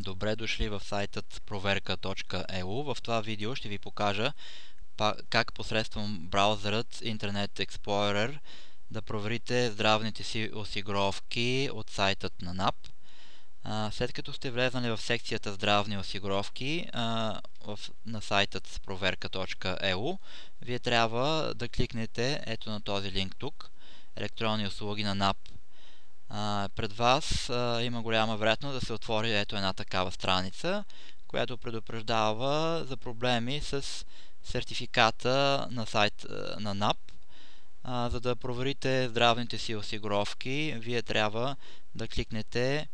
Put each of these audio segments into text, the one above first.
Добре дошли в сайтът проверка.eu. В това видео ще ви покажа как посредством браузърът Internet Explorer да проверите здравните си осигуровки от сайтът на НАП. След като сте влезнали в секцията здравни осигуровки на сайтът проверка.eu, вие трябва да кликнете ето на този линк тук, електронни услуги на НАП. Пред вас има голяма вероятност да се отвори ето една такава страница, която предупреждава за проблеми с сертификата на сайт на НАП. За да проверите здравните си осигуровки, вие трябва да кликнете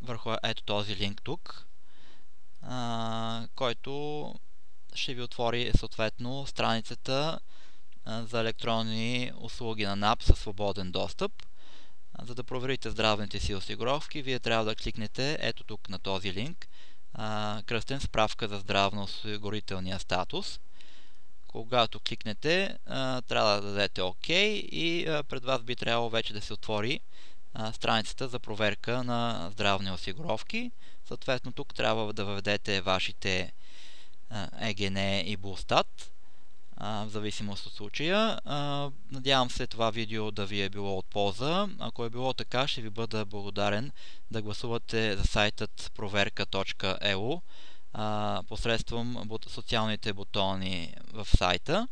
върху ето този линк тук, който ще ви отвори съответно страницата за електронни услуги на НАП със свободен достъп. За да проверите здравните си осигуровки, вие трябва да кликнете ето тук на този линк, кръстен справка за здравно-осигурителния статус. Когато кликнете, трябва да дадете ОК и пред вас би трябвало вече да се отвори страницата за проверка на здравни осигуровки. Съответно тук трябва да въведете вашите ЕГН и БУЛСТАТ, в зависимост от случая. Надявам се това видео да ви е било от полза. Ако е било така, ще ви бъда благодарен да гласувате за сайтът проверка.eu посредством социалните бутони в сайта.